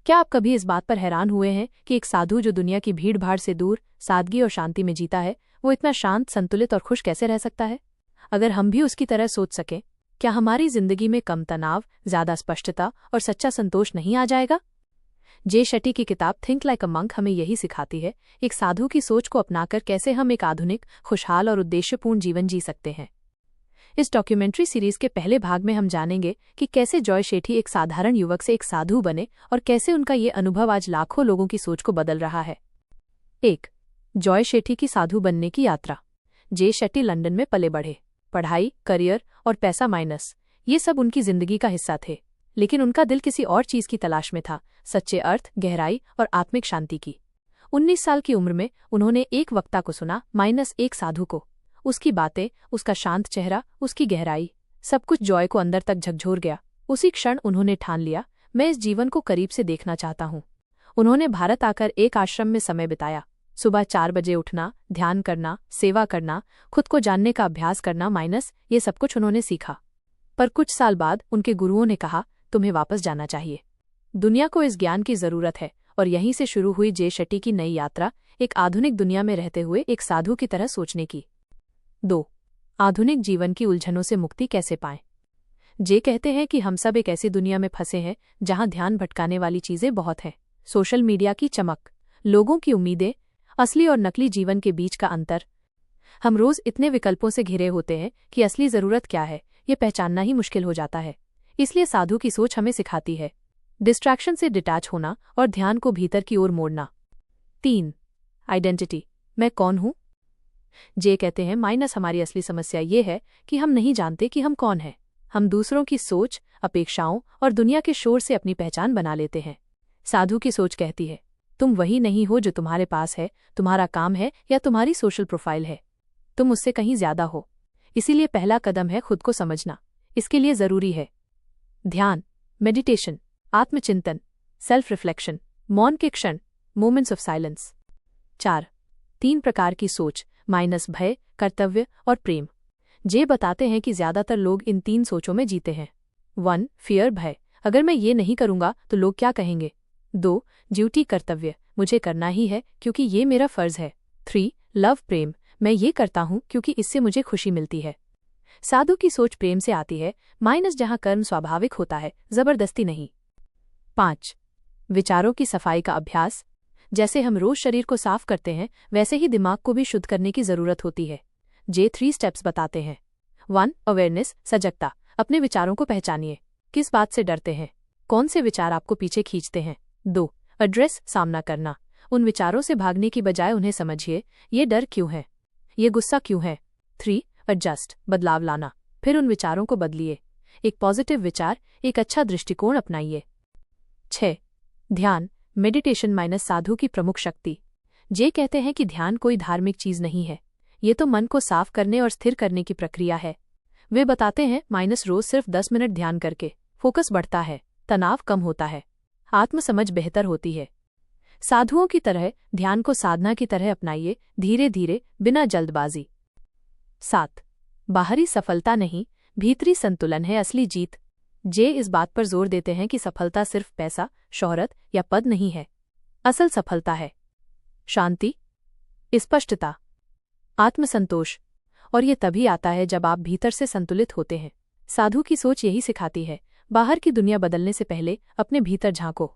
क्या आप कभी इस बात पर हैरान हुए हैं कि एक साधु जो दुनिया की भीड़ भाड़ से दूर सादगी और शांति में जीता है, वो इतना शांत, संतुलित और खुश कैसे रह सकता है? अगर हम भी उसकी तरह सोच सकें, क्या हमारी जिंदगी में कम तनाव, ज्यादा स्पष्टता और सच्चा संतोष नहीं आ जाएगा? जे शेट्टी की किताब थिंक लाइक अ मंक हमें यही सिखाती है, एक साधु की सोच को अपनाकर कैसे हम एक आधुनिक, खुशहाल और उद्देश्यपूर्ण जीवन जी सकते हैं। इस डॉक्यूमेंट्री सीरीज के पहले भाग में हम जानेंगे कि कैसे जॉय शेट्टी एक साधारण युवक से एक साधु बने और कैसे उनका ये अनुभव आज लाखों लोगों की सोच को बदल रहा है। 1. जॉय शेट्टी की साधु बनने की यात्रा। जे शेट्टी लंदन में पले बढ़े। पढ़ाई, करियर और पैसा माइनस, ये सब उनकी जिंदगी का हिस्सा थे, लेकिन उनका दिल किसी और चीज की तलाश में था, सच्चे अर्थ, गहराई और आत्मिक शांति की। 19 साल की उम्र में उन्होंने एक वक्ता को सुना, एक साधु को। उसकी बातें, उसका शांत चेहरा, उसकी गहराई, सब कुछ जॉय को अंदर तक झकझोर गया। उसी क्षण उन्होंने ठान लिया, मैं इस जीवन को करीब से देखना चाहता हूँ। उन्होंने भारत आकर एक आश्रम में समय बिताया। सुबह 4 बजे उठना, ध्यान करना, सेवा करना, खुद को जानने का अभ्यास करना ये सब कुछ उन्होंने सीखा। पर कुछ साल बाद उनके गुरुओं ने कहा, तुम्हें वापस जाना चाहिए। दुनिया को इस ज्ञान की जरूरत है। और यहीं से शुरू हुई जे शेट्टी की नई यात्रा, एक आधुनिक दुनिया में रहते हुए एक साधु की तरह सोचने की। 2. आधुनिक जीवन की उलझनों से मुक्ति कैसे पाएं? जे कहते हैं कि हम सब एक ऐसी दुनिया में फंसे हैं जहां ध्यान भटकाने वाली चीजें बहुत हैं। सोशल मीडिया की चमक, लोगों की उम्मीदें, असली और नकली जीवन के बीच का अंतर। हम रोज इतने विकल्पों से घिरे होते हैं कि असली जरूरत क्या है, ये पहचानना ही मुश्किल हो जाता है। इसलिए साधु की सोच हमें सिखाती है डिस्ट्रैक्शन से डिटैच होना और ध्यान को भीतर की ओर मोड़ना। 3. आइडेंटिटी, मैं कौन हूं? जे कहते हैं हमारी असली समस्या ये है कि हम नहीं जानते कि हम कौन हैं। हम दूसरों की सोच, अपेक्षाओं और दुनिया के शोर से अपनी पहचान बना लेते हैं। साधु की सोच कहती है, तुम वही नहीं हो जो तुम्हारे पास है, तुम्हारा काम है या तुम्हारी सोशल प्रोफाइल है। तुम उससे कहीं ज्यादा हो। इसीलिए पहला कदम है खुद को समझना। इसके लिए जरूरी है ध्यान, मेडिटेशन, आत्मचिंतन, सेल्फ रिफ्लेक्शन, मौन के क्षण, मोमेंट्स ऑफ साइलेंस। 4. 3 प्रकार की सोच, भय, कर्तव्य और प्रेम। जे बताते हैं कि ज्यादातर लोग इन 3 सोचों में जीते हैं। 1. फियर, भय, अगर मैं ये नहीं करूंगा तो लोग क्या कहेंगे। 2. ड्यूटी, कर्तव्य, मुझे करना ही है क्योंकि ये मेरा फर्ज है। 3. लव, प्रेम, मैं ये करता हूं क्योंकि इससे मुझे खुशी मिलती है। साधु की सोच प्रेम से आती है, जहां कर्म स्वाभाविक होता है, जबरदस्ती नहीं। 5. विचारों की सफाई का अभ्यास, जैसे हम रोज शरीर को साफ करते हैं वैसे ही दिमाग को भी शुद्ध करने की जरूरत होती है। जे 3 स्टेप्स बताते हैं। 1. अवेयरनेस, सजगता, अपने विचारों को पहचानिए। किस बात से डरते हैं, कौन से विचार आपको पीछे खींचते हैं। 2. एड्रेस, सामना करना, उन विचारों से भागने की बजाय उन्हें समझिए, ये डर क्यों है, ये गुस्सा क्यों है। 3. एडजस्ट, बदलाव लाना, फिर उन विचारों को बदलिए, एक पॉजिटिव विचार, एक अच्छा दृष्टिकोण अपनाइए। 6. ध्यान, मेडिटेशन साधु की प्रमुख शक्ति। जे कहते हैं कि ध्यान कोई धार्मिक चीज नहीं है, ये तो मन को साफ करने और स्थिर करने की प्रक्रिया है। वे बताते हैं रोज सिर्फ 10 मिनट ध्यान करके फोकस बढ़ता है, तनाव कम होता है, आत्मसमझ बेहतर होती है। साधुओं की तरह ध्यान को साधना की तरह अपनाइए, धीरे धीरे, बिना जल्दबाजी। 7. बाहरी सफलता नहीं, भीतरी संतुलन है असली जीत। जे इस बात पर जोर देते हैं कि सफलता सिर्फ पैसा, शोहरत या पद नहीं है। असल सफलता है शांति, स्पष्टता, आत्मसंतोष, और ये तभी आता है जब आप भीतर से संतुलित होते हैं। साधु की सोच यही सिखाती है, बाहर की दुनिया बदलने से पहले अपने भीतर झांको।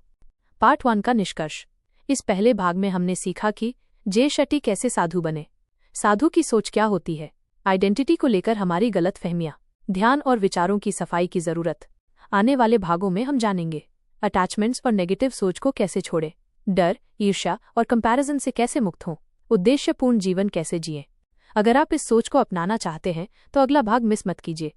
पार्ट 1 का निष्कर्ष। इस पहले भाग में हमने सीखा कि जे शेट्टी कैसे साधु बने, साधु की सोच क्या होती है, आइडेंटिटी को लेकर हमारी गलत फहमियां, ध्यान और विचारों की सफाई की जरूरत। आने वाले भागों में हम जानेंगे अटैचमेंट्स और नेगेटिव सोच को कैसे छोड़ें, डर, ईर्ष्या और कंपैरिजन से कैसे मुक्त हों, उद्देश्यपूर्ण जीवन कैसे जिएं। अगर आप इस सोच को अपनाना चाहते हैं तो अगला भाग मिस मत कीजिए।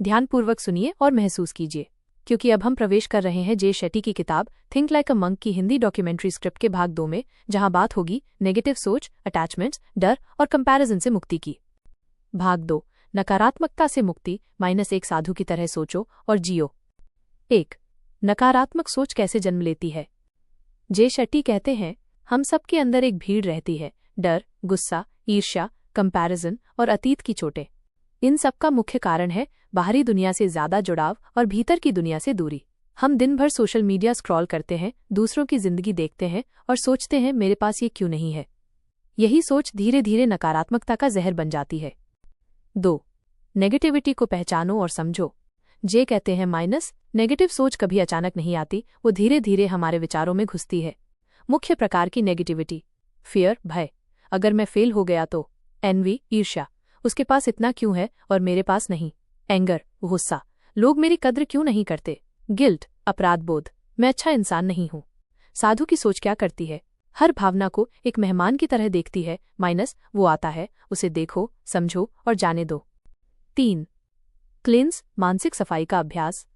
ध्यानपूर्वक सुनिए और महसूस कीजिए, क्योंकि अब हम प्रवेश कर रहे हैं जे शेट्टी की किताब थिंक लाइक अ मंक की हिंदी डॉक्यूमेंट्री स्क्रिप्ट के भाग 2 में, जहां बात होगी नेगेटिव सोच, अटैचमेंट्स, डर और कंपैरिजन से मुक्ति की। भाग 2, नकारात्मकता से मुक्ति, एक साधु की तरह सोचो और जियो। 1. नकारात्मक सोच कैसे जन्म लेती है? जे शेट्टी कहते हैं, हम सबके अंदर एक भीड़ रहती है, डर, गुस्सा, ईर्ष्या, कंपैरिजन और अतीत की चोटें। इन सब का मुख्य कारण है बाहरी दुनिया से ज्यादा जुड़ाव और भीतर की दुनिया से दूरी। हम दिन भर सोशल मीडिया स्क्रॉल करते हैं, दूसरों की जिंदगी देखते हैं और सोचते हैं मेरे पास ये क्यों नहीं है। यही सोच धीरे धीरे नकारात्मकता का जहर बन जाती है। 2. नेगेटिविटी को पहचानो और समझो। जे कहते हैं माइनस, नेगेटिव सोच कभी अचानक नहीं आती, वो धीरे धीरे हमारे विचारों में घुसती है। मुख्य प्रकार की नेगेटिविटी: फियर, भय, अगर मैं फेल हो गया तो। एनवी, ईर्ष्या, उसके पास इतना क्यों है और मेरे पास नहीं। एंगर, गुस्सा, लोग मेरी कद्र क्यों नहीं करते। गिल्ट, अपराध बोध, मैं अच्छा इंसान नहीं हूं। साधु की सोच क्या करती है? हर भावना को एक मेहमान की तरह देखती है। माइनस, वो आता है, उसे देखो, समझो और जाने दो। 3. क्लिंस, मानसिक सफाई का अभ्यास।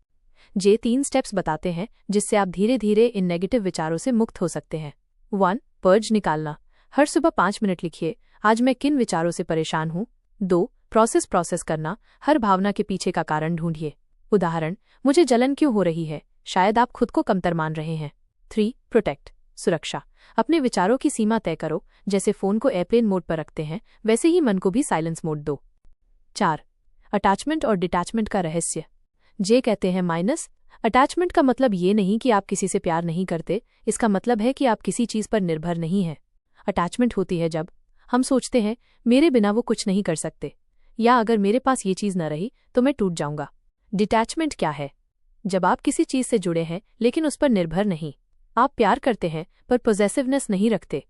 जे 3 स्टेप्स बताते हैं जिससे आप धीरे धीरे इन नेगेटिव विचारों से मुक्त हो सकते हैं। 1. पर्ज निकालना। हर सुबह 5 मिनट लिखिए, आज मैं किन विचारों से परेशान हूं। 2. प्रोसेस करना, हर भावना के पीछे का कारण ढूंढिए। उदाहरण, मुझे जलन क्यों हो रही है, शायद आप खुद को कमतर मान रहे हैं। 3. प्रोटेक्ट, सुरक्षा, अपने विचारों की सीमा तय करो, जैसे फोन को एयरप्लेन मोड पर रखते हैं वैसे ही मन को भी साइलेंस मोड दो। 4. अटैचमेंट और डिटैचमेंट का रहस्य। जे कहते हैं माइनस, अटैचमेंट का मतलब ये नहीं कि आप किसी से प्यार नहीं करते, इसका मतलब है कि आप किसी चीज पर निर्भर नहीं हैं। अटैचमेंट होती है जब हम सोचते हैं मेरे बिना वो कुछ नहीं कर सकते, या अगर मेरे पास ये चीज न रही तो मैं टूट जाऊंगा। डिटैचमेंट क्या है? जब आप किसी चीज से जुड़े हैं लेकिन उस पर निर्भर नहीं। आप प्यार करते हैं पर पॉसेसिवनेस नहीं रखते।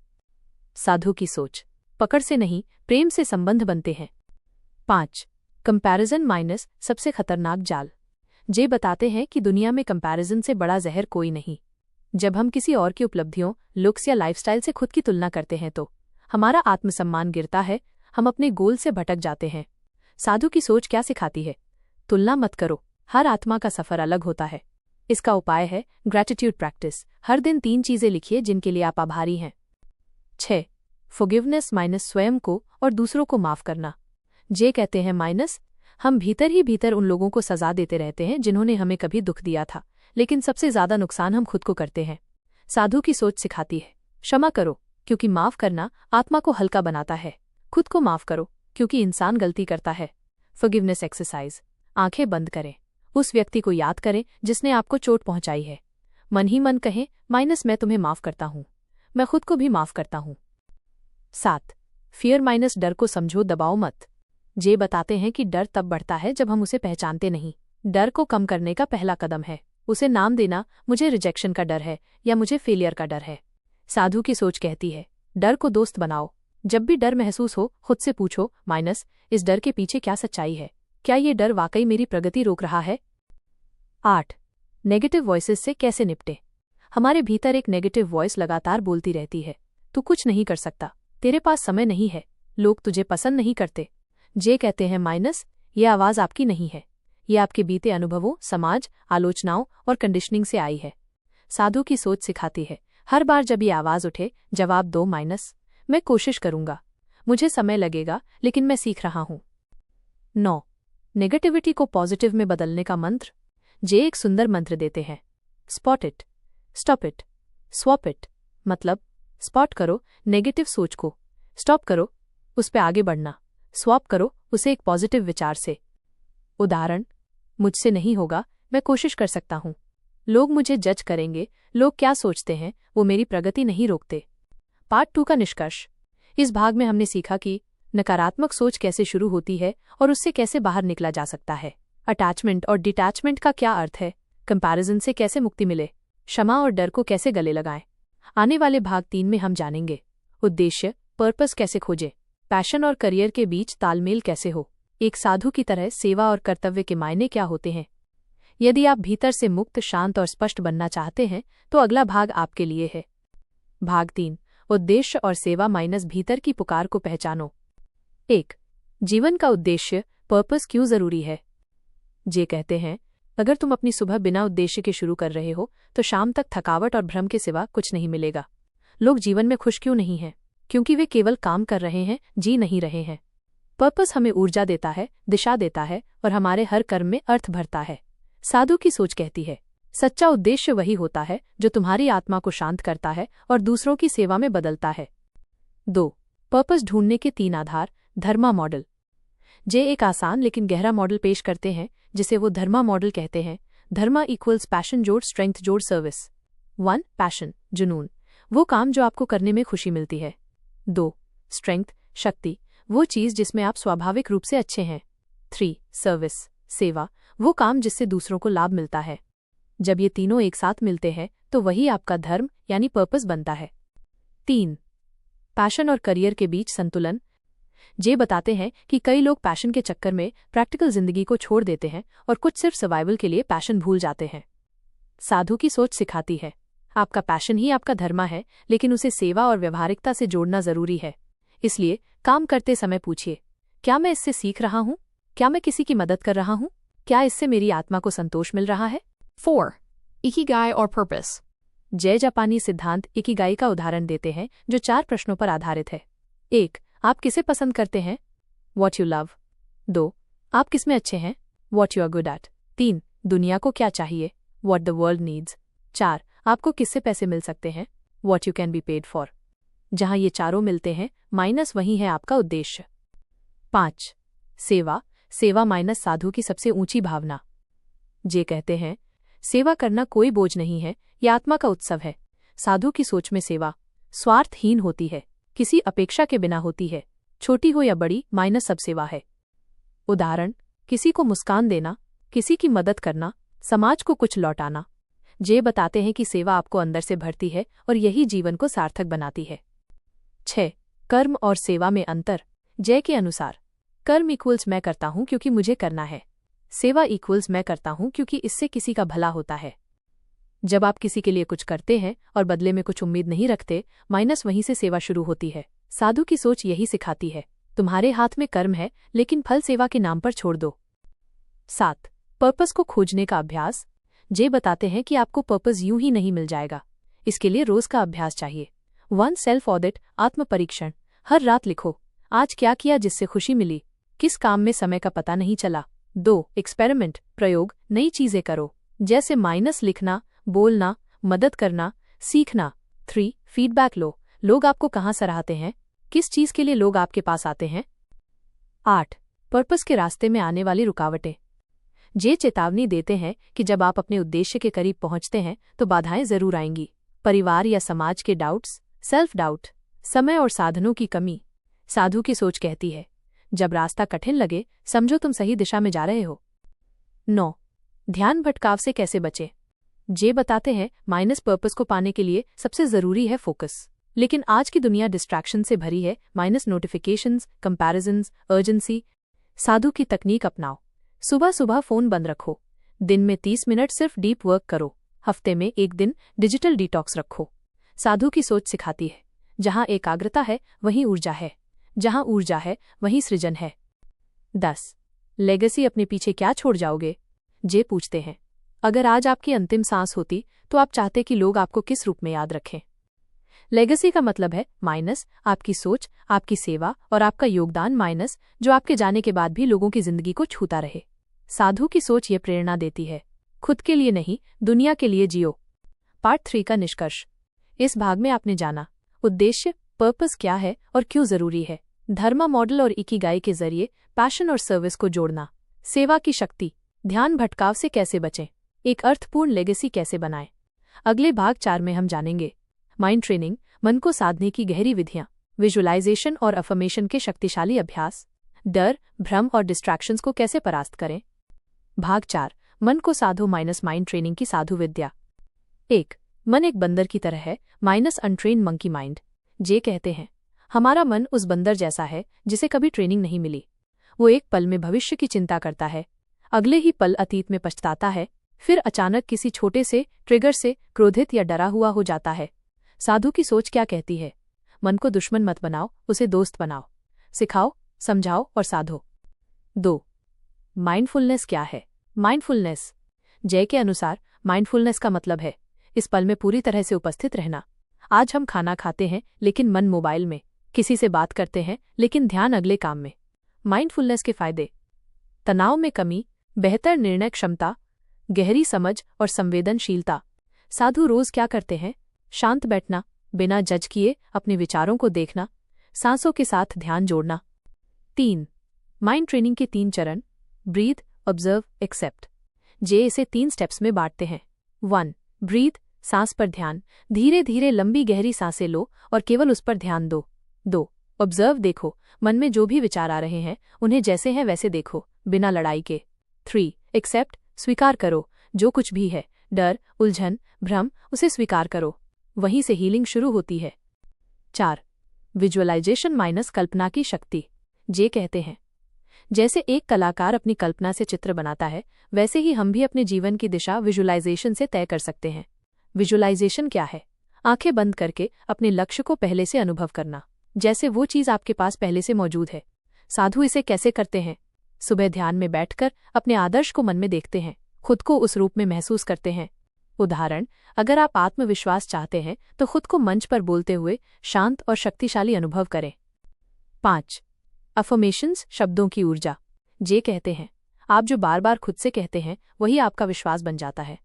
साधु की सोच: पकड़ से नहीं, प्रेम से संबंध बनते हैं। 5. कंपैरिजन माइनस, सबसे खतरनाक जाल। जे बताते हैं कि दुनिया में कंपैरिजन से बड़ा जहर कोई नहीं। जब हम किसी और की उपलब्धियों, लुक्स या लाइफस्टाइल से खुद की तुलना करते हैं तो हमारा आत्मसम्मान गिरता है, हम अपने गोल से भटक जाते हैं। साधु की सोच क्या सिखाती है? तुलना मत करो, हर आत्मा का सफर अलग होता है। इसका उपाय है ग्रैटिट्यूड प्रैक्टिस। हर दिन 3 चीजें लिखिए जिनके लिए आप आभारी हैं। 6. फॉरगिवनेस माइनस, स्वयं को और दूसरों को माफ करना। जे कहते हैं माइनस, हम भीतर ही भीतर उन लोगों को सजा देते रहते हैं जिन्होंने हमें कभी दुख दिया था, लेकिन सबसे ज्यादा नुकसान हम खुद को करते हैं। साधु की सोच सिखाती है क्षमा करो, क्योंकि माफ करना आत्मा को हल्का बनाता है। खुद को माफ करो, क्योंकि इंसान गलती करता है। फॉरगिवनेस एक्सरसाइज: आंखें बंद करें, उस व्यक्ति को याद करें जिसने आपको चोट पहुंचाई है। मन ही मन कहें माइनस, मैं तुम्हें माफ करता हूं, मैं खुद को भी माफ करता हूं। 7. फियर माइनस, डर को समझो, दबाओ मत। जे बताते हैं कि डर तब बढ़ता है जब हम उसे पहचानते नहीं। डर को कम करने का पहला कदम है उसे नाम देना, मुझे रिजेक्शन का डर है या मुझे फेलियर का डर है। साधु की सोच कहती है डर को दोस्त बनाओ। जब भी डर महसूस हो खुद से पूछो माइनस, इस डर के पीछे क्या सच्चाई है, क्या ये डर वाकई मेरी प्रगति रोक रहा है। 8. नेगेटिव वॉइसेस से कैसे निपटे। हमारे भीतर एक नेगेटिव वॉइस लगातार बोलती रहती है, तू कुछ नहीं कर सकता, तेरे पास समय नहीं है, लोग तुझे पसंद नहीं करते। जे कहते हैं माइनस, ये आवाज आपकी नहीं है, ये आपके बीते अनुभवों, समाज, आलोचनाओं और कंडीशनिंग से आई है। साधु की सोच सिखाती है हर बार जब ये आवाज उठे जवाब दो माइनस, मैं कोशिश करूंगा, मुझे समय लगेगा लेकिन मैं सीख रहा हूं। 9. नेगेटिविटी को पॉजिटिव में बदलने का मंत्र। जे एक सुंदर मंत्र देते हैं: spot it, stop it, swap it. मतलब स्पॉट करो नेगेटिव सोच को, स्टॉप करो उस पे आगे बढ़ना, स्वॉप करो उसे एक पॉजिटिव विचार से। उदाहरण, मुझसे नहीं होगा, मैं कोशिश कर सकता हूं। लोग मुझे जज करेंगे, लोग क्या सोचते हैं, वो मेरी प्रगति नहीं रोकते। पार्ट 2 का निष्कर्ष। इस भाग में हमने सीखा कि नकारात्मक सोच कैसे शुरू होती है और उससे कैसे बाहर निकला जा सकता है। अटैचमेंट और डिटैचमेंट का क्या अर्थ है, कंपैरिजन से कैसे मुक्ति मिले, क्षमा और डर को कैसे गले लगाएं। आने वाले भाग 3 में हम जानेंगे उद्देश्य, पर्पस कैसे खोजें, पैशन और करियर के बीच तालमेल कैसे हो, एक साधु की तरह सेवा और कर्तव्य के मायने क्या होते हैं। यदि आप भीतर से मुक्त, शांत और स्पष्ट बनना चाहते हैं तो अगला भाग आपके लिए है। भाग 3, उद्देश्य और सेवा माइनस, भीतर की पुकार को पहचानो। 1. जीवन का उद्देश्य, पर्पस क्यों जरूरी है। जे कहते हैं अगर तुम अपनी सुबह बिना उद्देश्य के शुरू कर रहे हो तो शाम तक थकावट और भ्रम के सिवा कुछ नहीं मिलेगा। लोग जीवन में खुश क्यों नहीं हैं? क्योंकि वे केवल काम कर रहे हैं, जी नहीं रहे हैं। पर्पस हमें ऊर्जा देता है, दिशा देता है और हमारे हर कर्म में अर्थ भरता है। साधु की सोच कहती है सच्चा उद्देश्य वही होता है जो तुम्हारी आत्मा को शांत करता है और दूसरों की सेवा में बदलता है। 2. पर्पस ढूंढने के 3 आधार, धर्मा मॉडल। जे एक आसान लेकिन गहरा मॉडल पेश करते हैं जिसे वो धर्मा मॉडल कहते हैं। धर्मा इक्वल्स पैशन जोड़ स्ट्रेंथ जोड़ सर्विस। 1. पैशन जुनून, वो काम जो आपको करने में खुशी मिलती है। 2. स्ट्रेंथ शक्ति, वो चीज जिसमें आप स्वाभाविक रूप से अच्छे हैं। 3. सर्विस सेवा, वो काम जिससे दूसरों को लाभ मिलता है। जब ये तीनों एक साथ मिलते हैं तो वही आपका धर्म यानी पर्पस बनता है। 3. पैशन और करियर के बीच संतुलन। जे बताते हैं कि कई लोग पैशन के चक्कर में प्रैक्टिकल जिंदगी को छोड़ देते हैं और कुछ सिर्फ सर्वाइवल के लिए पैशन भूल जाते हैं। साधु की सोच सिखाती है आपका पैशन ही आपका धर्म है, लेकिन उसे सेवा और व्यवहारिकता से जोड़ना जरूरी है। इसलिए काम करते समय पूछिए, क्या मैं इससे सीख रहा हूं? क्या मैं किसी की मदद कर रहा हूं? क्या इससे मेरी आत्मा को संतोष मिल रहा है? 4. इकिगाई और पर्पस। जय जापानी सिद्धांत इकिगाई का उदाहरण देते हैं जो 4 प्रश्नों पर आधारित है। 1. आप किसे पसंद करते हैं? What you love। 2. आप किसमें अच्छे हैं? What you are good at। 3. दुनिया को क्या चाहिए? What the world needs। 4. आपको किससे पैसे मिल सकते हैं? What you can be paid for। जहां ये चारों मिलते हैं माइनस वही है आपका उद्देश्य। 5. सेवा सेवा माइनस साधु की सबसे ऊंची भावना। जे कहते हैं सेवा करना कोई बोझ नहीं है, यह आत्मा का उत्सव है। साधु की सोच में सेवा स्वार्थहीन होती है, किसी अपेक्षा के बिना होती है, छोटी हो या बड़ी माइनस सब सेवा है। उदाहरण, किसी को मुस्कान देना, किसी की मदद करना, समाज को कुछ लौटाना। जे बताते हैं कि सेवा आपको अंदर से भरती है और यही जीवन को सार्थक बनाती है। 6. कर्म और सेवा में अंतर। जय के अनुसार कर्म इक्वल्स मैं करता हूं क्योंकि मुझे करना है, सेवा इक्वल्स मैं करता हूं क्योंकि इससे किसी का भला होता है। जब आप किसी के लिए कुछ करते हैं और बदले में कुछ उम्मीद नहीं रखते माइनस वहीं से सेवा शुरू होती है। साधु की सोच यही सिखाती है तुम्हारे हाथ में कर्म है लेकिन फल सेवा के नाम पर छोड़ दो। 7. पर्पस को खोजने का अभ्यास। जे बताते हैं कि आपको पर्पस यूं ही नहीं मिल जाएगा, इसके लिए रोज का अभ्यास चाहिए। 1. सेल्फ ऑडिट आत्म परीक्षण। हर रात लिखो आज क्या किया जिससे खुशी मिली, किस काम में समय का पता नहीं चला। 2. एक्सपेरिमेंट प्रयोग नई चीजें करो, जैसे माइनस लिखना, बोलना, मदद करना, सीखना। 3. फीडबैक लो, लोग आपको कहाँ सराहते हैं, किस चीज के लिए लोग आपके पास आते हैं। 8. पर्पस के रास्ते में आने वाली रुकावटें। जे चेतावनी देते हैं कि जब आप अपने उद्देश्य के करीब पहुंचते हैं तो बाधाएं जरूर आएंगी। परिवार या समाज के डाउट्स, सेल्फ डाउट, समय और साधनों की कमी। साधु की सोच कहती है जब रास्ता कठिन लगे समझो तुम सही दिशा में जा रहे हो। 9. ध्यान भटकाव से कैसे बचें। जे बताते हैं माइनस पर्पस को पाने के लिए सबसे जरूरी है फोकस, लेकिन आज की दुनिया डिस्ट्रैक्शन से भरी है, माइनस नोटिफिकेशंस, कंपैरिजंस, अर्जेंसी। साधु की तकनीक अपनाओ, सुबह सुबह फोन बंद रखो, दिन में 30 मिनट सिर्फ डीप वर्क करो, हफ्ते में 1 दिन डिजिटल डिटॉक्स रखो। साधु की सोच सिखाती है जहां एकाग्रता है वहीं ऊर्जा है, जहां ऊर्जा है वहीं सृजन है। 10. लेगेसी अपने पीछे क्या छोड़ जाओगे। जे पूछते हैं अगर आज आपकी अंतिम सांस होती तो आप चाहते कि लोग आपको किस रूप में याद रखें। लेगेसी का मतलब है माइनस आपकी सोच, आपकी सेवा और आपका योगदान माइनस जो आपके जाने के बाद भी लोगों की जिंदगी को छूता रहे। साधु की सोच ये प्रेरणा देती है खुद के लिए नहीं दुनिया के लिए जियो। पार्ट 3 का निष्कर्ष। इस भाग में आपने जाना उद्देश्य पर्पस क्या है और क्यों जरूरी है, धर्मा मॉडल और इकिगाई के जरिए पैशन और सर्विस को जोड़ना, सेवा की शक्ति, ध्यान भटकाव से कैसे बचें, एक अर्थपूर्ण लेगेसी कैसे बनाएं। अगले भाग 4 में हम जानेंगे माइंड ट्रेनिंग, मन को साधने की गहरी विधियां, विजुअलाइजेशन और अफर्मेशन के शक्तिशाली अभ्यास, डर, भ्रम और डिस्ट्रैक्शंस को कैसे परास्त करें। भाग 4 मन को साधो माइनस माइंड ट्रेनिंग की साधु विद्या। 1. मन एक बंदर की तरह है माइनस अनट्रेन मंकी माइंड। जे कहते हैं हमारा मन उस बंदर जैसा है जिसे कभी ट्रेनिंग नहीं मिली। वो एक पल में भविष्य की चिंता करता है, अगले ही पल अतीत में पछताता है, फिर अचानक किसी छोटे से ट्रिगर से क्रोधित या डरा हुआ हो जाता है। साधु की सोच क्या कहती है, मन को दुश्मन मत बनाओ, उसे दोस्त बनाओ, सिखाओ, समझाओ और साधो। 2. माइंडफुलनेस क्या है। माइंडफुलनेस जय के अनुसार माइंडफुलनेस का मतलब है इस पल में पूरी तरह से उपस्थित रहना। आज हम खाना खाते हैं लेकिन मन मोबाइल में, किसी से बात करते हैं लेकिन ध्यान अगले काम में। माइंडफुलनेस के फायदे, तनाव में कमी, बेहतर निर्णय क्षमता, गहरी समझ और संवेदनशीलता। साधु रोज क्या करते हैं, शांत बैठना, बिना जज किए अपने विचारों को देखना, सांसों के साथ ध्यान जोड़ना। 3. माइंड ट्रेनिंग के 3 चरण, ब्रीथ, ऑब्जर्व, एक्सेप्ट। जे इसे 3 स्टेप्स में बांटते हैं। 1. ब्रीथ, सांस पर ध्यान, धीरे धीरे लंबी गहरी सांसें लो और केवल उस पर ध्यान दो। 2. ऑब्जर्व, देखो, मन में जो भी विचार आ रहे हैं उन्हें जैसे हैं वैसे देखो, बिना लड़ाई के। 3. एक्सेप्ट, स्वीकार करो, जो कुछ भी है, डर, उलझन, भ्रम, उसे स्वीकार करो। वहीं से हीलिंग शुरू होती है। 4. विजुअलाइजेशन माइनस कल्पना की शक्ति। जे कहते हैं, जैसे एक कलाकार अपनी कल्पना से चित्र बनाता है, वैसे ही हम भी अपने जीवन की दिशा विजुअलाइजेशन से तय कर सकते हैं। विजुअलाइजेशन क्या है? आंखें बंद करके अपने लक्ष्य को पहले से अनुभव करना, जैसे वो चीज आपके पास पहले से मौजूद है। साधु इसे कैसे करते हैं? सुबह ध्यान में बैठकर अपने आदर्श को मन में देखते हैं, खुद को उस रूप में महसूस करते हैं। उदाहरण, अगर आप आत्मविश्वास चाहते हैं तो खुद को मंच पर बोलते हुए शांत और शक्तिशाली अनुभव करें। 5. अफर्मेशंस, शब्दों की ऊर्जा। जे कहते हैं, आप जो बार बार खुद से कहते हैं वही आपका विश्वास बन जाता है।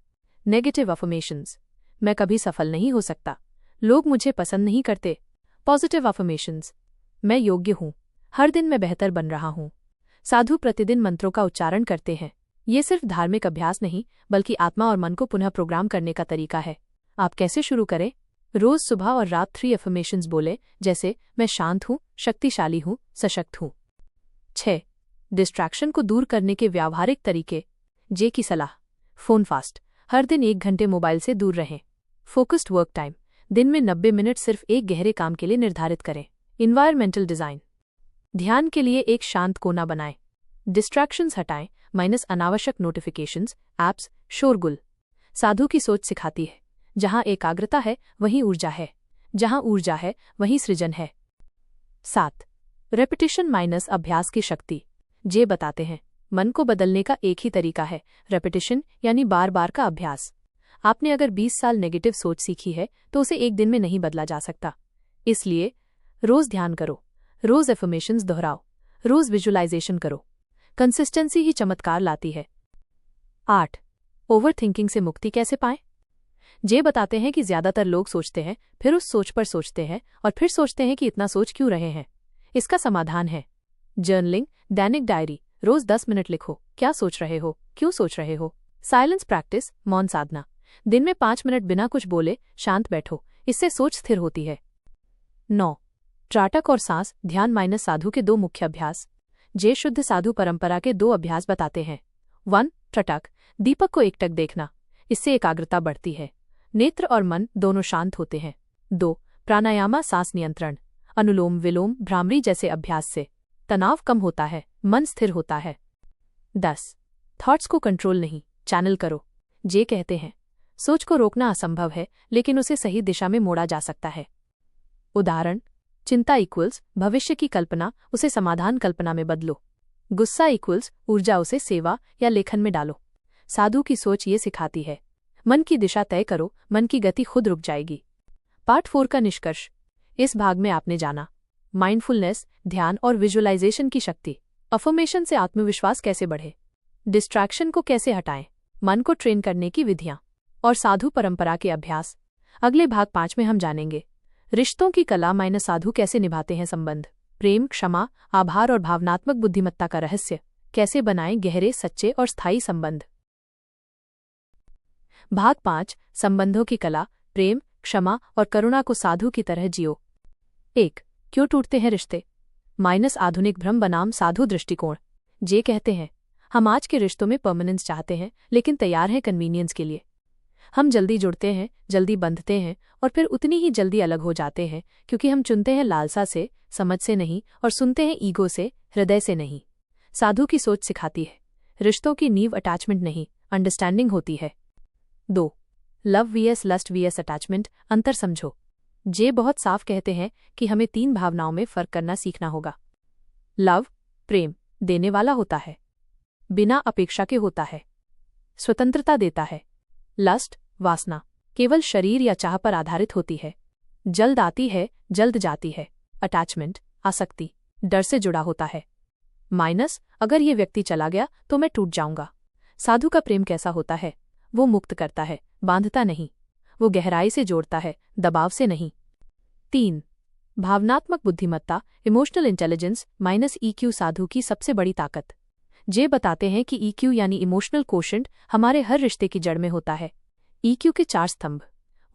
नेगेटिव अफर्मेशंस, मैं कभी सफल नहीं हो सकता, लोग मुझे पसंद नहीं करते। पॉजिटिव अफर्मेशंस, मैं योग्य हूँ, हर दिन मैं बेहतर बन रहा हूँ। साधु प्रतिदिन मंत्रों का उच्चारण करते हैं। ये सिर्फ धार्मिक अभ्यास नहीं, बल्कि आत्मा और मन को पुनः प्रोग्राम करने का तरीका है। आप कैसे शुरू करें? रोज सुबह और रात 3 अफर्मेशंस बोले, जैसे मैं शांत हूँ, शक्तिशाली हूँ, सशक्त हूँ। 6. डिस्ट्रैक्शन को दूर करने के व्यावहारिक तरीके। जे की सलाह, फोन फास्ट, हर दिन 1 घंटे मोबाइल से दूर रहें। फोकस्ड वर्क टाइम, दिन में 90 मिनट सिर्फ एक गहरे काम के लिए निर्धारित करें। इन्वायरमेंटल डिजाइन, ध्यान के लिए एक शांत कोना बनाएं। डिस्ट्रैक्शंस हटाएं, माइनस अनावश्यक नोटिफिकेशंस, ऐप्स, शोरगुल। साधु की सोच सिखाती है, जहां एकाग्रता है वहीं ऊर्जा है, जहां ऊर्जा है वहीं सृजन है। 7. रेपिटेशन माइनस अभ्यास की शक्ति। जे बताते हैं, मन को बदलने का एक ही तरीका है, रेपिटेशन, यानी बार बार का अभ्यास। आपने अगर 20 साल नेगेटिव सोच सीखी है तो उसे एक दिन में नहीं बदला जा सकता। इसलिए रोज ध्यान करो, रोज एफर्मेशंस दोहराओ, रोज विजुअलाइजेशन करो। कंसिस्टेंसी ही चमत्कार लाती है। 8. ओवर थिंकिंग से मुक्ति कैसे पाएं? जे बताते हैं कि ज्यादातर लोग सोचते हैं, फिर उस सोच पर सोचते हैं और फिर सोचते हैं कि इतना सोच क्यों रहे हैं। इसका समाधान है जर्नलिंग, दैनिक डायरी। रोज 10 मिनट लिखो, क्या सोच रहे हो, क्यों सोच रहे हो। साइलेंस प्रैक्टिस, मौन साधना, दिन में 5 मिनट बिना कुछ बोले शांत बैठो, इससे सोच स्थिर होती है। 9. त्राटक और सांस, ध्यान माइनस साधु के 2 मुख्य अभ्यास। जे शुद्ध साधु परंपरा के 2 अभ्यास बताते हैं। 1. त्रटक, दीपक को एकटक देखना, इससे एकाग्रता बढ़ती है, नेत्र और मन दोनों शांत होते हैं। 2. प्राणायामा, सांस नियंत्रण, अनुलोम विलोम, भ्रामरी जैसे अभ्यास से तनाव कम होता है, मन स्थिर होता है। 10. थॉट्स को कंट्रोल नहीं, चैनल करो। जे कहते हैं, सोच को रोकना असंभव है, लेकिन उसे सही दिशा में मोड़ा जा सकता है। उदाहरण, चिंता इक्वल्स भविष्य की कल्पना, उसे समाधान कल्पना में बदलो। गुस्सा इक्वल्स ऊर्जा, उसे सेवा या लेखन में डालो। साधु की सोच ये सिखाती है, मन की दिशा तय करो, मन की गति खुद रुक जाएगी। पार्ट 4 का निष्कर्ष। इस भाग में आपने जाना माइंडफुलनेस, ध्यान और विजुअलाइजेशन की शक्ति, अफर्मेशन से आत्मविश्वास कैसे बढ़े, डिस्ट्रैक्शन को कैसे हटाएं, मन को ट्रेन करने की विधियां और साधु परंपरा के अभ्यास। अगले भाग 5 में हम जानेंगे रिश्तों की कला माइनस साधु कैसे निभाते हैं संबंध, प्रेम, क्षमा, आभार और भावनात्मक बुद्धिमत्ता का रहस्य, कैसे बनाएं गहरे, सच्चे और स्थायी संबंध। भाग 5, संबंधों की कला, प्रेम, क्षमा और करुणा को साधु की तरह जियो। 1. क्यों टूटते हैं रिश्ते माइनस आधुनिक भ्रम बनाम साधु दृष्टिकोण। जे कहते हैं, हम आज के रिश्तों में परमानेंस चाहते हैं, लेकिन तैयार हैं कन्वीनियंस के लिए। हम जल्दी जुड़ते हैं, जल्दी बंधते हैं और फिर उतनी ही जल्दी अलग हो जाते हैं, क्योंकि हम चुनते हैं लालसा से, समझ से नहीं, और सुनते हैं ईगो से, हृदय से नहीं। साधु की सोच सिखाती है, रिश्तों की नींव अटैचमेंट नहीं, अंडरस्टैंडिंग होती है। 2. Love VS lust VS attachment, अंतर समझो। जे बहुत साफ कहते हैं कि हमें 3 भावनाओं में फर्क करना सीखना होगा। लव, प्रेम, देने वाला होता है, बिना अपेक्षा के होता है, स्वतंत्रता देता है। लस्ट, वासना, केवल शरीर या चाह पर आधारित होती है, जल्द आती है, जल्द जाती है। अटैचमेंट, आसक्ति, डर से जुड़ा होता है। माइनस, अगर ये व्यक्ति चला गया तो मैं टूट जाऊंगा। साधु का प्रेम कैसा होता है? वो मुक्त करता है, बांधता नहीं। वो गहराई से जोड़ता है, दबाव से नहीं। 3. भावनात्मक बुद्धिमत्ता, इमोशनल इंटेलिजेंस माइनस ईक्यू साधु की सबसे बड़ी ताकत। जे बताते हैं कि ईक्यू यानी इमोशनल कोशेंट हमारे हर रिश्ते की जड़ में होता है। ईक्यू के 4 स्तंभ।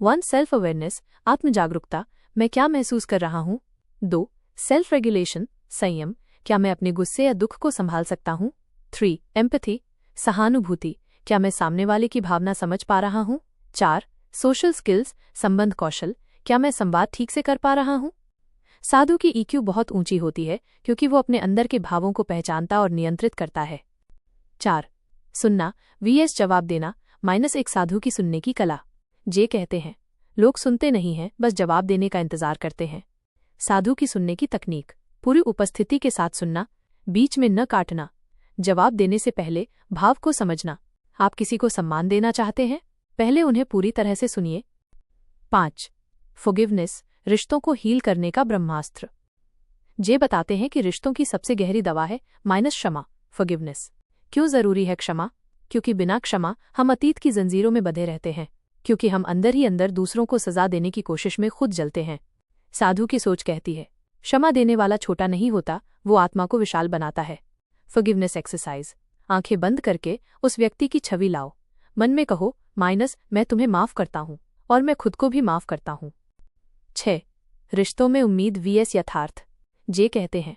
1 सेल्फ अवेयरनेस, आत्म जागरूकता, मैं क्या महसूस कर रहा हूँ। 2 सेल्फ रेगुलेशन, संयम, क्या मैं अपने गुस्से या दुख को संभाल सकता हूँ। 3 एम्पैथी, सहानुभूति, क्या मैं सामने वाले की भावना समझ पा रहा हूँ। 4 सोशल स्किल्स, संबंध कौशल, क्या मैं संवाद ठीक से कर पा रहा हूँ। साधु की ईक्यू बहुत ऊंची होती है क्योंकि वो अपने अंदर के भावों को पहचानता और नियंत्रित करता है। 4 सुनना vs जवाब देना, -1 साधु की सुनने की कला। जे कहते हैं, लोग सुनते नहीं हैं, बस जवाब देने का इंतजार करते हैं। साधु की सुनने की तकनीक, पूरी उपस्थिति के साथ सुनना, बीच में न काटना, जवाब देने से पहले भाव को समझना। आप किसी को सम्मान देना चाहते हैं, पहले उन्हें पूरी तरह से सुनिए। 5 फॉरगिवनेस, रिश्तों को हील करने का ब्रह्मास्त्र। जे बताते हैं कि रिश्तों की सबसे गहरी दवा है क्षमा, फॉरगिवनेस। क्यों जरूरी है क्षमा? क्योंकि बिना क्षमा हम अतीत की जंजीरों में बंधे रहते हैं, क्योंकि हम अंदर ही अंदर दूसरों को सजा देने की कोशिश में खुद जलते हैं। साधु की सोच कहती है, क्षमा देने वाला छोटा नहीं होता, वो आत्मा को विशाल बनाता है। फॉरगिवनेस एक्सरसाइज, आंखें बंद करके उस व्यक्ति की छवि लाओ, मन में कहो मैं तुम्हें माफ करता हूं और मैं खुद को भी माफ करता हूं। 6 रिश्तों में उम्मीद vs यथार्थ। जे कहते हैं,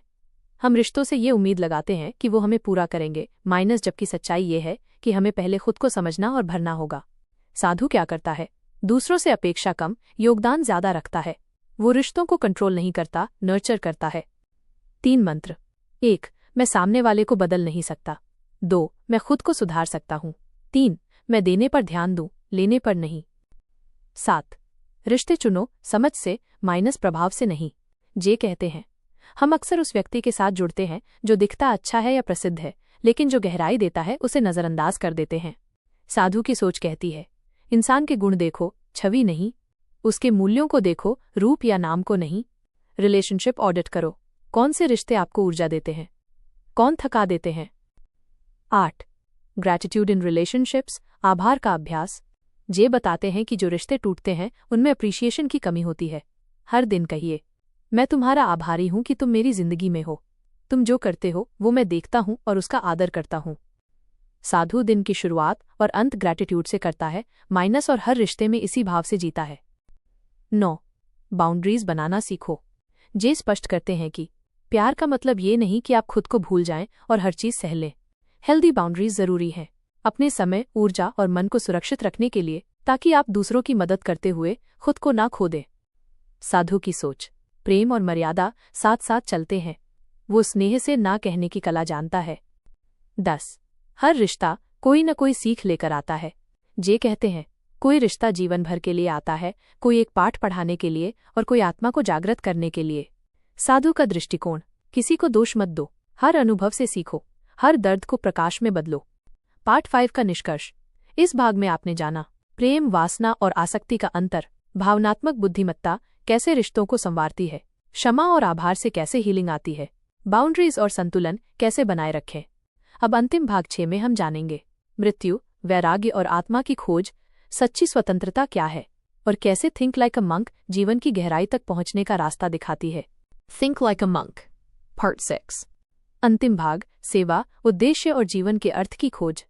हम रिश्तों से ये उम्मीद लगाते हैं कि वो हमें पूरा करेंगे, जबकि सच्चाई ये है कि हमें पहले खुद को समझना और भरना होगा। साधु क्या करता है, दूसरों से अपेक्षा कम, योगदान ज्यादा रखता है। वो रिश्तों को कंट्रोल नहीं करता, नर्चर करता है। 3 मंत्र। 1 मैं सामने वाले को बदल नहीं सकता। 2 मैं खुद को सुधार सकता हूँ। 3 मैं देने पर ध्यान दूं, लेने पर नहीं। 7 रिश्ते चुनो समझ से, प्रभाव से नहीं। जे कहते हैं, हम अक्सर उस व्यक्ति के साथ जुड़ते हैं जो दिखता अच्छा है या प्रसिद्ध है, लेकिन जो गहराई देता है उसे नजरअंदाज कर देते हैं। साधु की सोच कहती है, इंसान के गुण देखो, छवि नहीं। उसके मूल्यों को देखो, रूप या नाम को नहीं। रिलेशनशिप ऑडिट करो, कौन से रिश्ते आपको ऊर्जा देते हैं, कौन थका देते हैं। 8 ग्रैटिट्यूड इन रिलेशनशिप्स, आभार का अभ्यास। जे बताते हैं कि जो रिश्ते टूटते हैं उनमें अप्रिशिएशन की कमी होती है। हर दिन कहिए, मैं तुम्हारा आभारी हूं कि तुम मेरी जिंदगी में हो। तुम जो करते हो वो मैं देखता हूं और उसका आदर करता हूं। साधु दिन की शुरुआत और अंत ग्रैटिट्यूड से करता है, और हर रिश्ते में इसी भाव से जीता है। 9 बाउंड्रीज बनाना सीखो। जे स्पष्ट करते हैं कि प्यार का मतलब ये नहीं कि आप खुद को भूल जाएं और हर चीज सह लें। हेल्दी बाउंड्रीज जरूरी है, अपने समय, ऊर्जा और मन को सुरक्षित रखने के लिए, ताकि आप दूसरों की मदद करते हुए खुद को ना खो दें। साधु की सोच, प्रेम और मर्यादा साथ साथ चलते हैं। वो स्नेह से ना कहने की कला जानता है। 10 हर रिश्ता कोई न कोई सीख लेकर आता है। जे कहते हैं, कोई रिश्ता जीवन भर के लिए आता है, कोई एक पाठ पढ़ाने के लिए और कोई आत्मा को जागृत करने के लिए। साधु का दृष्टिकोण, किसी को दोष मत दो, हर अनुभव से सीखो, हर दर्द को प्रकाश में बदलो। पार्ट 5 का निष्कर्ष। इस भाग में आपने जाना, प्रेम, वासना और आसक्ति का अंतर, भावनात्मक बुद्धिमत्ता कैसे रिश्तों को संवारती है, क्षमा और आभार से कैसे हीलिंग आती है, बाउंड्रीज और संतुलन कैसे बनाए रखें। अब अंतिम भाग 6 में हम जानेंगे, मृत्यु, वैराग्य और आत्मा की खोज, सच्ची स्वतंत्रता क्या है और कैसे थिंक लाइक अ मंक जीवन की गहराई तक पहुंचने का रास्ता दिखाती है। Think like a monk. Part 6. अंतिम भाग, सेवा, उद्देश्य और जीवन के अर्थ की खोज।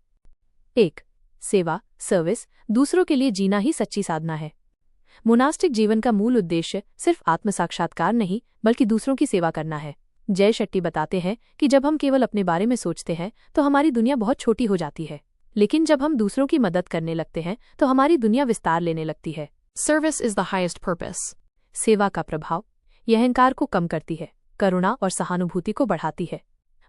1 सेवा, सर्विस, दूसरों के लिए जीना ही सच्ची साधना है। मोनास्टिक जीवन का मूल उद्देश्य सिर्फ आत्म साक्षात्कार नहीं बल्कि दूसरों की सेवा करना है। जय शेट्टी बताते हैं कि जब हम केवल अपने बारे में सोचते हैं तो हमारी दुनिया बहुत छोटी हो जाती है, लेकिन जब हम दूसरों की मदद करने लगते हैं तो हमारी दुनिया विस्तार लेने लगती है। Service is the highest purpose. सेवा का प्रभाव, यह अहंकार को कम करती है, करुणा और सहानुभूति को बढ़ाती है,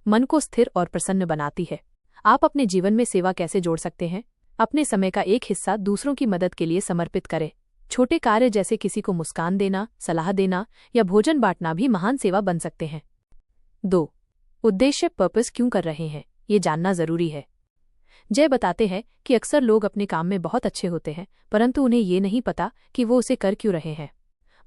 मन को स्थिर और प्रसन्न बनाती है। आप अपने जीवन में सेवा कैसे जोड़ सकते हैं? अपने समय का एक हिस्सा दूसरों की मदद के लिए समर्पित करें। छोटे कार्य जैसे किसी को मुस्कान देना, सलाह देना या भोजन बांटना भी महान सेवा बन सकते हैं। 2 उद्देश्य, पर्पस क्यों कर रहे हैं, ये जानना जरूरी है। जय बताते हैं कि अक्सर लोग अपने काम में बहुत अच्छे होते हैं परंतु उन्हें ये नहीं पता कि वो उसे कर क्यों रहे हैं।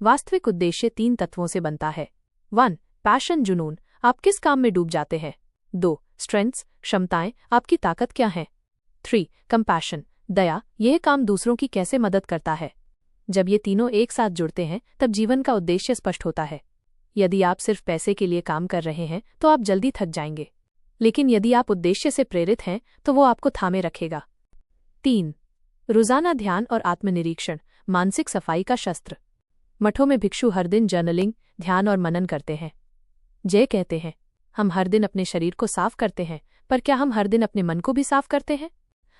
वास्तविक उद्देश्य 3 तत्वों से बनता है। 1 पैशन, जुनून, आप किस काम में डूब जाते हैं। 2 स्ट्रेंथ्स, क्षमताएं, आपकी ताकत क्या है। 3 कंपैशन, दया, यह काम दूसरों की कैसे मदद करता है। जब ये तीनों एक साथ जुड़ते हैं तब जीवन का उद्देश्य स्पष्ट होता है। यदि आप सिर्फ पैसे के लिए काम कर रहे हैं तो आप जल्दी थक जाएंगे, लेकिन यदि आप उद्देश्य से प्रेरित हैं तो वो आपको थामे रखेगा। 3. रोजाना ध्यान और आत्मनिरीक्षण, मानसिक सफाई का शस्त्र। मठों में भिक्षु हर दिन जर्नलिंग, ध्यान और मनन करते हैं। जय कहते हैं, हम हर दिन अपने शरीर को साफ करते हैं, पर क्या हम हर दिन अपने मन को भी साफ करते हैं?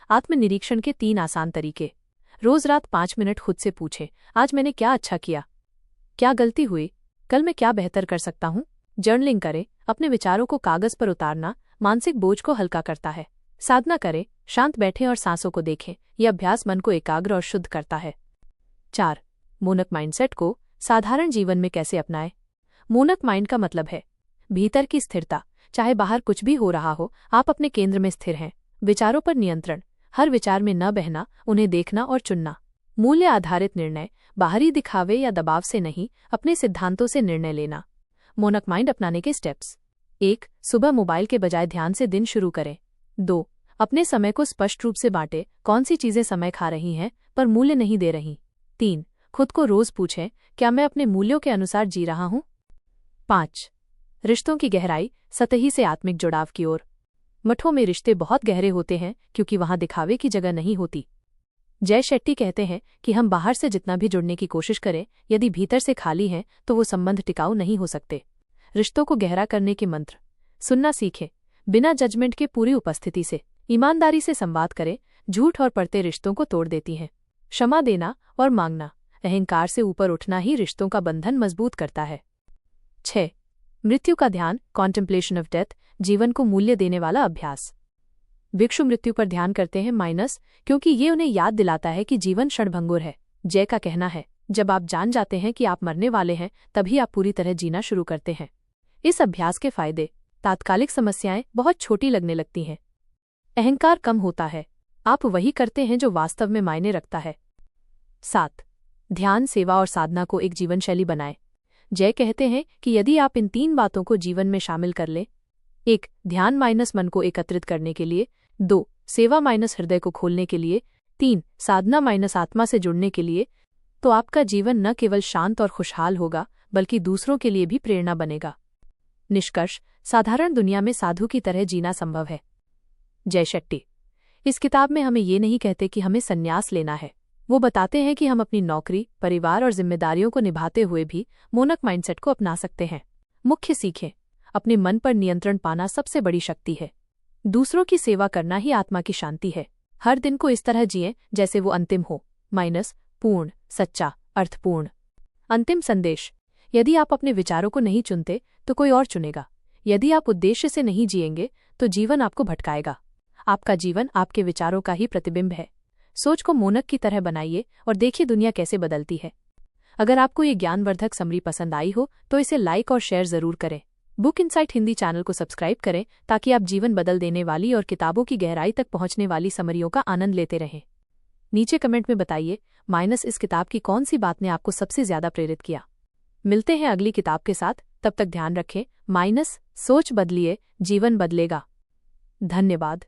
आत्मनिरीक्षण के 3 आसान तरीके। रोज रात 5 मिनट खुद से पूछें, आज मैंने क्या अच्छा किया, क्या गलती हुई, कल मैं क्या बेहतर कर सकता हूँ। जर्नलिंग करें, अपने विचारों को कागज पर उतारना मानसिक बोझ को हल्का करता है। साधना करें, शांत बैठें और सांसों को देखें, यह अभ्यास मन को एकाग्र और शुद्ध करता है। 4. मोनक माइंडसेट को साधारण जीवन में कैसे अपनाएं? मोनक माइंड का मतलब है भीतर की स्थिरता। चाहे बाहर कुछ भी हो रहा हो, आप अपने केंद्र में स्थिर हैं। विचारों पर नियंत्रण, हर विचार में न बहना, उन्हें देखना और चुनना। मूल्य आधारित निर्णय, बाहरी दिखावे या दबाव से नहीं, अपने सिद्धांतों से निर्णय लेना। मोनक माइंड अपनाने के स्टेप्स। 1. सुबह मोबाइल के बजाय ध्यान से दिन शुरू करें। 2. अपने समय को स्पष्ट रूप से बांटें, कौन सी चीजें समय खा रही हैं पर मूल्य नहीं दे रही। 3. खुद को रोज पूछें, क्या मैं अपने मूल्यों के अनुसार जी रहा हूं? 5. रिश्तों की गहराई, सतही से आत्मिक जुड़ाव की ओर। मठों में रिश्ते बहुत गहरे होते हैं क्योंकि वहां दिखावे की जगह नहीं होती। जय शेट्टी कहते हैं कि हम बाहर से जितना भी जुड़ने की कोशिश करें, यदि भीतर से खाली हैं तो वो संबंध टिकाऊ नहीं हो सकते। रिश्तों को गहरा करने के मंत्र। सुनना सीखें, बिना जजमेंट के पूरी उपस्थिति से। ईमानदारी से संवाद करें, झूठ और पड़ते रिश्तों को तोड़ देती हैं। क्षमा देना और मांगना, अहंकार से ऊपर उठना ही रिश्तों का बंधन मजबूत करता है। 6. मृत्यु का ध्यान, कॉन्टेम्पलेशन ऑफ डेथ, जीवन को मूल्य देने वाला अभ्यास। भिक्षु मृत्यु पर ध्यान करते हैं क्योंकि ये उन्हें याद दिलाता है कि जीवन क्षणभंगुर है। जय का कहना है, जब आप जान जाते हैं कि आप मरने वाले हैं, तभी आप पूरी तरह जीना शुरू करते हैं। इस अभ्यास के फायदे। तात्कालिक समस्याएं बहुत छोटी लगने लगती हैं। अहंकार कम होता है, आप वही करते हैं जो वास्तव में मायने रखता है। 7. ध्यान, सेवा और साधना को एक जीवनशैली बनाएं। जय कहते हैं कि यदि आप इन 3 बातों को जीवन में शामिल कर लें। 1. ध्यान माइनस मन को एकत्रित करने के लिए। 2. सेवा माइनस हृदय को खोलने के लिए। 3. साधना माइनस आत्मा से जुड़ने के लिए, तो आपका जीवन न केवल शांत और खुशहाल होगा बल्कि दूसरों के लिए भी प्रेरणा बनेगा। निष्कर्ष, साधारण दुनिया में साधु की तरह जीना संभव है। जय शेट्टी इस किताब में हमें ये नहीं कहते कि हमें संन्यास लेना है। वो बताते हैं कि हम अपनी नौकरी, परिवार और जिम्मेदारियों को निभाते हुए भी मोनक माइंडसेट को अपना सकते हैं। मुख्य सीखें, अपने मन पर नियंत्रण पाना सबसे बड़ी शक्ति है। दूसरों की सेवा करना ही आत्मा की शांति है। हर दिन को इस तरह जिएं जैसे वो अंतिम हो, पूर्ण, सच्चा, अर्थपूर्ण। अंतिम संदेश, यदि आप अपने विचारों को नहीं चुनते तो कोई और चुनेगा। यदि आप उद्देश्य से नहीं जिएंगे तो जीवन आपको भटकाएगा। आपका जीवन आपके विचारों का ही प्रतिबिंब है। सोच को मोनक की तरह बनाइए और देखिए दुनिया कैसे बदलती है। अगर आपको ये ज्ञानवर्धक समरी पसंद आई हो तो इसे लाइक और शेयर जरूर करें। बुक इनसाइट हिंदी चैनल को सब्सक्राइब करें ताकि आप जीवन बदल देने वाली और किताबों की गहराई तक पहुंचने वाली समरियों का आनंद लेते रहें। नीचे कमेंट में बताइए इस किताब की कौन सी बात ने आपको सबसे ज्यादा प्रेरित किया। मिलते हैं अगली किताब के साथ, तब तक ध्यान रखें। सोच बदलिए, जीवन बदलेगा। धन्यवाद।